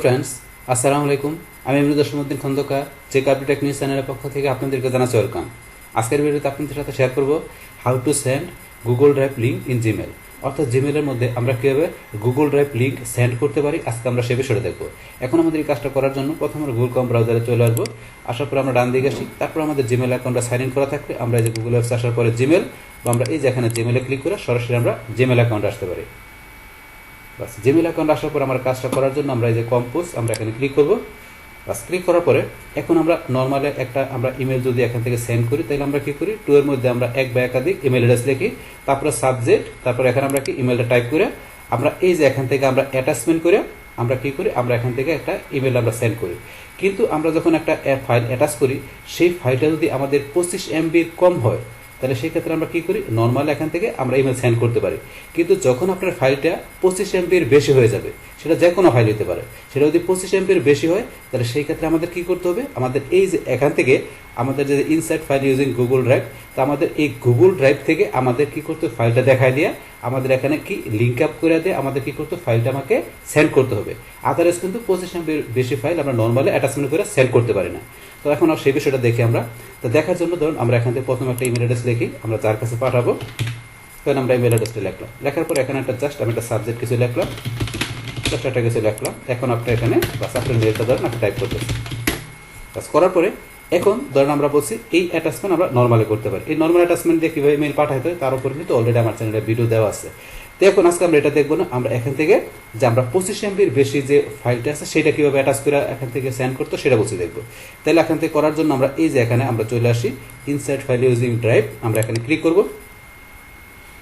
Friends, আসসালামু আলাইকুম। আমি মৃদুদ্দিন খন্দকার, চেক আপডেট নিউজ চ্যানেলের পক্ষ থেকে আপনাদেরকে জানাচ্ছি ওয়েলকাম। আজকের ভিডিওতে আপনাদের সাথে শেয়ার করব how to send Google drive link in Gmail. অর্থাৎ জিমেলের মধ্যে আমরা কীভাবে গুগল ড্রাইভ লিঙ্ক সেন্ড করতে পারি, আজকে আমরা সে বিষয়টা দেখব। এখন আমাদের এই কাজটা করার জন্য প্রথমে আমরা গুগল ক্রোম ব্রাউজারে চলে আসবো। আসার পর আমরা ডান দিকে আসি, তারপর আমাদের জিমেল অ্যাকাউন্টটা সাইন ইন করা থাকলে আমরা এই যে গুগল অ্যাপসে আসার পরে জিমেল বা আমরা এই যে এখানে জিমেলে ক্লিক করে সরাসরি আমরা জিমেল অ্যাকাউন্টে আসতে পারি। বাস জিমেল অ্যাকাউন্ট আসার পর আমার কাজটা করার জন্য আমরা এই যে কম্পোজ আমরা এখানে ক্লিক করব। বাস ক্লিক করার পরে এখন আমরা নর্মালি একটা আমরা ইমেল যদি এখান থেকে সেন্ড করি, তাহলে আমরা কি করি, টু এর মধ্যে আমরা এক বা একাধিক ইমেল অ্যাড্রেস লিখি, তারপরে সাবজেক্ট, তারপর এখানে আমরা কি ইমেলটা টাইপ করে আমরা এই যে এখান থেকে আমরা অ্যাটাচমেন্ট করে আমরা কি করি, আমরা এখান থেকে একটা ইমেল আমরা সেন্ড করি। কিন্তু আমরা যখন একটা ফাইল অ্যাটাচ করি, সেই ফাইলটা যদি আমাদের 25 MB কম হয়, তাহলে সেই ক্ষেত্রে আমরা কি করি, নর্মাল এখান থেকে আমরা ইমেল সেন্ড করতে পারি। কিন্তু যখন আপনার ফাইলটা 25 MB বেশি হয়ে যাবে, সেটা যে কোনো ফাইল হতে পারে, সেটা যদি 25 MB বেশি হয়, তাহলে সেই ক্ষেত্রে আমাদের কি করতে হবে, আমাদের এই যে এখান থেকে আমাদের যে insert file using Google drive, তা আমাদের এই গুগল ড্রাইভ থেকে আমাদের কি করতে, ফাইলটা দেখায় দিয়ে আমাদের এখানে কি লিঙ্ক আপ করে দিয়ে আমাদের কি করতে, ফাইলটা আমাকে সেন্ড করতে হবে। আদারওয়াইজ কিন্তু 25 MB বেশি ফাইল আমরা নর্মালি অ্যাটাচমেন্ট করে সেন্ড করতে পারি না। তো এখন সেই বিষয়টা দেখি আমরা। তো দেখার জন্য ধরুন আমরা এখান থেকে প্রথম একটা ইমেল অ্যাড্রেস লিখি, আমরা যার কাছে পাঠাবো, তখন আমরা ইমেল অ্যাড্রেসটা লিখলাম। লেখার পর এখানে একটা জাস্ট আমি একটা সাবজেক্ট কিছু লিখলাম, জাস্ট একটা কিছু লিখলাম। এখন আপনি এখানে বাস আপনার মেলটা ধরেন আপনি টাইপ করতেছেন। বাস করার পরে এখন ধরেন আমরা বলছি এই অ্যাটাচমেন্ট আমরা নর্মালি করতে পারি। এই নর্মাল অ্যাটাচমেন্ট দিয়ে কীভাবে মেল পাঠাতে হয় তার উপর কিন্তু অলরেডি আমার চ্যানেলে ভিডিও দেওয়া আছে। তো এখন আজকে আমরা এটা দেখবো না, আমরা এখান থেকে যে আমরা 25 MB বেশি যে ফাইলটা আছে সেটা কীভাবে অ্যাটাচ করে এখান থেকে সেন্ড করতে সেটা বলছি দেখবো। তাহলে এখান থেকে করার জন্য আমরা এই যে এখানে আমরা চলে আসি ইনসার্ট ফাইল ইউজিং ড্রাইভ, আমরা এখানে ক্লিক করব।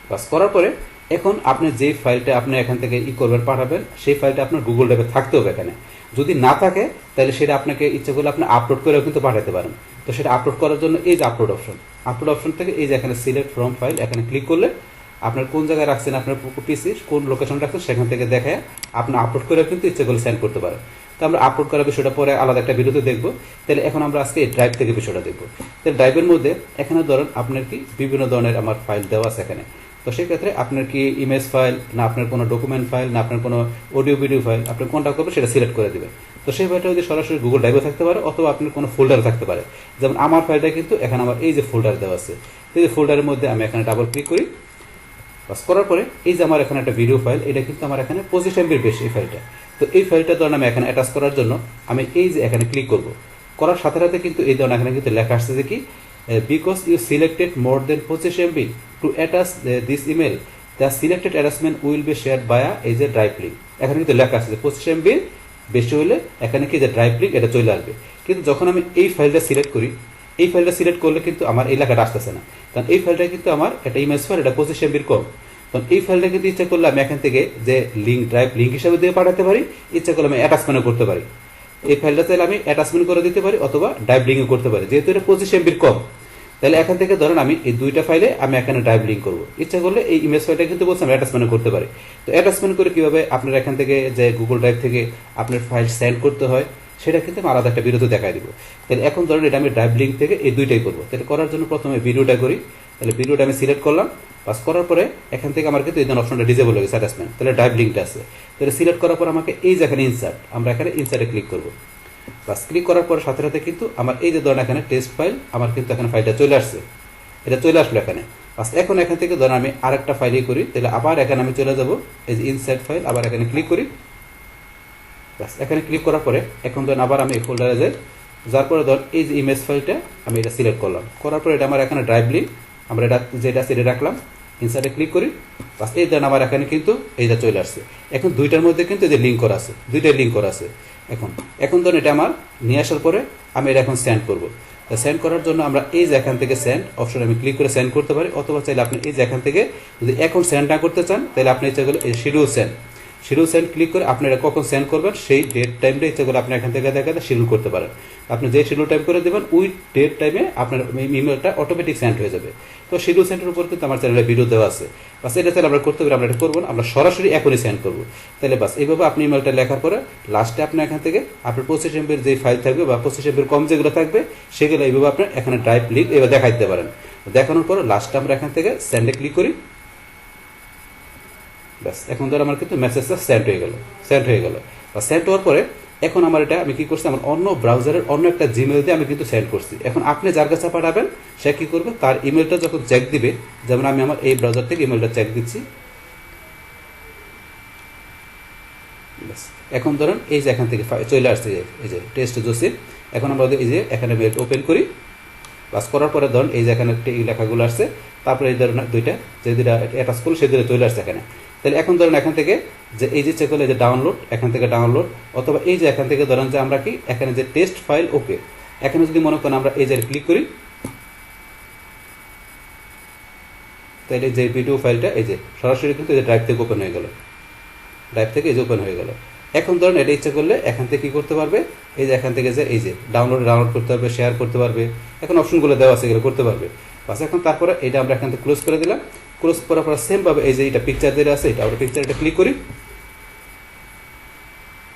বাস করার পরে এখন আপনি যে ফাইলটা আপনি এখান থেকে করবেন, পাঠাবেন, সেই ফাইলটা আপনার গুগল ড্রাইভে থাকতে হবে। এখানে যদি না থাকে তাহলে সেটা আপনাকে ইচ্ছে করলে আপনি আপলোড করেও কিন্তু পাঠাতে পারেন। তো সেটা আপলোড করার জন্য এই যে আপলোড অপশন থেকে এই যে এখানে সিলেক্ট ফ্রম ফাইল এখানে ক্লিক করলে আপনার কোন জায়গায় রাখছেন, আপনার পিসি কোন লোকেশন রাখছেন সেখান থেকে দেখায় আপনি আপলোড করেও কিন্তু ইচ্ছে করলে সেন্ড করতে পারেন। তো আমরা আপলোড করার বিষয়টা পরে আলাদা একটা ভিডিওতে দেখবো। তাহলে এখন আমরা আজকে এই ড্রাইভ থেকে বিষয়টা দেখবো। তাহলে ড্রাইভের মধ্যে এখানে ধরেন আপনার কি বিভিন্ন ধরনের আমার ফাইল দেওয়া আছে এখানে। তো সেক্ষেত্রে আপনার কি ইমেজ ফাইল, না আপনার কোনো ডকুমেন্ট ফাইল, না আপনার কোনো অডিও ভিডিও ফাইল, আপনি কোনটা করবেন সেটা সিলেক্ট করে দেবেন। তো সেই ফাইলটা যদি সরাসরি গুগল ড্রাইভে থাকতে পারে অথবা আপনার কোনো ফোল্ডারে থাকতে পারে। যেমন আমার ফাইলটা কিন্তু এখানে আমার এই যে ফোল্ডার দেওয়া আছে, এই যে ফোল্ডারের মধ্যে আমি এখানে ডাবল ক্লিক করি। বাস করার পরে এই যে আমার এখানে একটা ভিডিও ফাইল, এটা কিন্তু আমার এখানে 25 MB বেশি এই ফাইলটা। তো এই ফাইলটা ধরেন আমি এখানে অ্যাটাচ করার জন্য আমি এই যে এখানে ক্লিক করব। করার সাথে সাথে কিন্তু এই ধরনের এখানে কিন্তু লেখা আসছে যে কি, because you selected more than 25 MB to attach this email, the selected attachment will be share via এই যে ড্রাইভ লিঙ্ক। এখানে কিন্তু লেখা আছে যে 25 MB বেশি হলে এখানে কি যে ড্রাইভ লিঙ্ক এটা চলে আসবে। কিন্তু যখন আমি এই ফাইলটা সিলেক্ট করি, এই ফাইলটা সিলেক্ট করলে কিন্তু আমার এই লেখাটা আসতেছে না, কারণ এই ফাইলটা কিন্তু আমার একটা ইমেজ ফাইল, এটা 25 MB কম। তখন এই ফাইলটা কিন্তু ইচ্ছা করলে আমি এখান থেকে যে লিঙ্ক ড্রাইভ লিঙ্ক হিসাবে দিয়ে পাঠাতে পারি, ইচ্ছা করলে আমি অ্যাটাচমেন্টও করতে পারি। এই ফাইলটা চাইলে আমি অ্যাটাচমেন্ট করে দিতে পারি অথবা ড্রাইভ লিঙ্কও করতে পারি, যেহেতু এটা 25 MB কম। তাহলে এখান থেকে ধরেন আমি এই দুইটা ফাইলে আমি এখানে ড্রাইভ লিঙ্ক করবো, ইচ্ছা করলে এই ইমেজ ফাইলটা কিন্তু বলছি আমি অ্যাটাচমেন্ট করতে পারি। তো অ্যাটাচমেন্ট করে কিভাবে আপনার এখান থেকে যে গুগল ড্রাইভ থেকে আপনার ফাইল সেন্ড করতে হয় সেটা কিন্তু আমি আলাদা একটা ভিডিওতে দেখাই দিব। তাহলে এখন ধরেন এটা আমি ড্রাইভ লিঙ্ক থেকে এই দুইটাই করবো। তাহলে করার জন্য প্রথমে ভিডিওটা করি। তাহলে ভিডিওটা আমি সিলেক্ট করলাম। পাস করার পরে এখান থেকে আমার কিন্তু এই ধরনের অপশনটা ডিজেবল হয়ে গেছে, অ্যাটাচমেন্ট। তাহলে ড্রাইভ লিঙ্কটা আছে। তাহলে সিলেক্ট করার পর আমাকে এই যে এখানে ইনসার্ট, আমরা এখানে ইনসার্টে ক্লিক করবো। বাস ক্লিক করার পর সাথে সাথে কিন্তু আমার এই যে ধরেন এখানে টেস্ট ফাইল, আমার কিন্তু এখানে ফাইলটা চলে আসছে, এটা চলে আসলো এখানে। বাস এখন এখান থেকে ধরেন আমি আরেকটা ফাইলই করি, তাহলে আবার এখানে আমি চলে যাব এই যে ইনসার্ট ফাইল, আবার এখানে ক্লিক করি। বাস এখানে ক্লিক করার পরে এখন ধরেন আবার আমি এই ফোল্ডারে যাই, যার পরে ধর এই যে ইমেজ ফাইলটা আমি এটা সিলেক্ট করলাম। করার পরে এটা আমার এখানে ড্রাইভ লিঙ্ক, আমরা এটা যেটা সেটা রাখলাম, ইনসার্টে ক্লিক করি। বাস এই ধরেন আমার এখানে কিন্তু এইটা চলে আসছে। এখন দুইটার মধ্যে কিন্তু এই যে লিঙ্ক করা আছে, দুইটাই লিঙ্ক করা আছে। এখন ধরুন এটা আমার নিয়ে আসার পরে আমি এটা এখন সেন্ড করবো। সেন্ড করার জন্য আমরা এই যে এখান থেকে সেন্ড অপশন আমি ক্লিক করে সেন্ড করতে পারি, অথবা চাইলে আপনি এই যে এখান থেকে যদি এখন সেন্ড না করতে চান তাহলে আপনি ইচ্ছা করলে এই শিডিউল সেন্ড ক্লিক করে আপনি এটা কখন সেন্ড করবেন সেই ডেট টাইমটা ইচ্ছা করে আপনি এখান থেকে দেখাতে শিডিউল করতে পারেন। আপনি যে শিডিউল টাইম করে দেবেন ওই ডেট টাইমে আপনার ইমেলটা অটোমেটিক সেন্ড হয়ে যাবে। তো শিডিউল সেন্ডের উপর কিন্তু আমার চ্যানেলে ভিডিও দেওয়া আছে। বাস এটা চাইলে আমরা করতে পারি, আমরা এটা করবো না, আমরা সরাসরি এখনই সেন্ড করবো। তাহলে বাস এইভাবে আপনি ইমেলটা লেখার পরে লাস্টে আপনি এখান থেকে আপনার 25 MB যে ফাইল থাকবে বা 25 MB কম যেগুলো থাকবে সেগুলো এইভাবে আপনি এখানে ড্রাইভ লিঙ্ক এভাবে দেখাই দিতে পারেন। দেখানোর পরে লাস্টে আমরা এখান থেকে সেন্ডে ক্লিক করি। ব্যাস এখন ধর আমার কিন্তু মেসেজটা সেন্ড হয়ে গেল। বা সেন্ড হওয়ার পরে এখন আমার এটা আমি কি করছি, আমার অন্য ব্রাউজারের অন্য একটা জিমেল দিয়ে আমি কিন্তু সেন্ড করছি। এখন আপনি যার কাছে পাঠাবেন সে কি করবে, তার ইমেলটা যখন চেক দিবে, যেমন আমি আমার এই ব্রাউজার থেকে ইমেলটা চেক দিচ্ছি, এখন ধরুন এই যে এখান থেকে চলে আসছে এই যে টেস্ট জোসিফ। এখন আমরা এই যে এখানে মেল ওপেন করি, বাস করার পরে ধরুন এই যে এখানে এই লেখাগুলো আসছে, তারপরে এই ধরুন দুইটা যে দুইটা অ্যাটাচ করলো সেই দুটো চলে আসছে এখানে। তাহলে এখন ধরুন এখান থেকে যে এই যে চেক হলো যে ডাউনলোড, এখান থেকে ডাউনলোড, অথবা এই যে এখান থেকে ধরুন যে আমরা কি এখানে যে টেস্ট ফাইল ওকে, এখানে যদি মনে করেন আমরা এই যে ক্লিক করি, তাহলে যে ভিডিও ফাইলটা এই যে সরাসরি কিন্তু এই যে ড্রাইভ থেকে ওপেন হয়ে গেল, ড্রাইভ থেকে এই যে ওপেন হয়ে গেল। এখন ধরুন এটা ইচ্ছা করলে এখান থেকে কি করতে পারবে, এই যে এখান থেকে যে এই যে ডাউনলোড করতে পারবে, শেয়ার করতে পারবে, এখন অপশনগুলো দেওয়া আছে এগুলো করতে পারবে। বাস এখন তারপরে এটা আমরা এখান থেকে ক্লোজ করে দিলাম। ক্লোজ করার পর সেমভাবে এই যে এটা পিকচার যেটা আছে এটা আমরা পিকচারটা ক্লিক করি,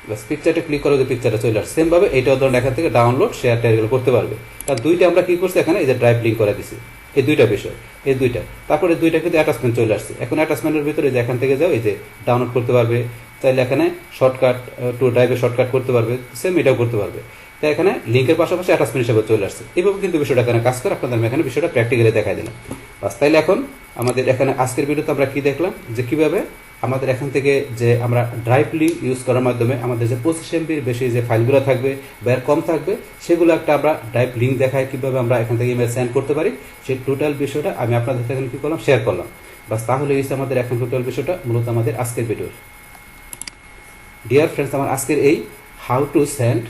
বাস পিকচারটা ক্লিক করে যে পিকচারটা চলে আসে। সেমভাবে এইটাও ধরুন এখান থেকে ডাউনলোড শেয়ার টেয়ার এগুলো করতে পারবে। কারণ দুইটা আমরা কি করছি এখানে এই যে ড্রাইভ লিঙ্ক করে দিছি, এই দুইটা বিষয়, এই দুইটা। তারপরে দুইটা কিন্তু অ্যাটাচমেন্ট চলে আসছে। এখন অ্যাটাচমেন্টের ভিতরে যে এখান থেকে যাও এই যে ডাউনলোড করতে পারবে, চাইলে এখানে শর্টকাট টু ড্রাইভে শর্টকাট করতে পারবে, সেম এটাও করতে পারবে। তাই এখানে লিঙ্কের পাশাপাশি অ্যাটাচমেন্ট হিসেবে চলে আসছে। এইভাবে কিন্তু বিষয়টা এখানে কাজ করে, আপনাদের আমি এখানে বিষয়টা প্র্যাকটিক্যালি দেখাই দিলাম। বাস তাইলে এখন আমাদের এখানে আজকের ভিডিওতে আমরা কি দেখলাম, যে কিভাবে আমাদের এখান থেকে যে আমরা ড্রাইভ লিঙ্ক ইউজ করার মাধ্যমে আমাদের যে 25 MBর বেশি যে ফাইলগুলো থাকবে বা এর কম থাকবে সেগুলো একটা আমরা ড্রাইভ লিঙ্ক দেখায় কিভাবে আমরা এখান থেকে ইমেল সেন্ড করতে পারি, সেই টোটাল বিষয়টা আমি আপনাদের সাথে কি করলাম, শেয়ার করলাম। বাস তাহলে এই আমাদের এখন টোটাল বিষয়টা মূলত আমাদের আজকের ভিডিওর। ডিয়ার ফ্রেন্ডস, আমার আজকের এই how to send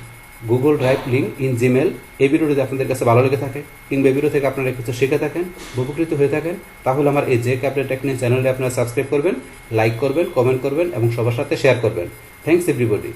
Google drive link in Gmail এই ভিডিওটি যদি আপনাদের কাছে ভালো লেগে থাকে কিংবা এই ভিডিও থেকে আপনারা কিছু শিখে থাকেন, উপকৃত হয়ে থাকেন, তাহলে আমার এই যে ক্যাপিটাল টেকনিক চ্যানেলটি আপনারা সাবস্ক্রাইব করবেন, লাইক করবেন, কমেন্ট করবেন এবং সবার সাথে শেয়ার করবেন। Thanks everybody.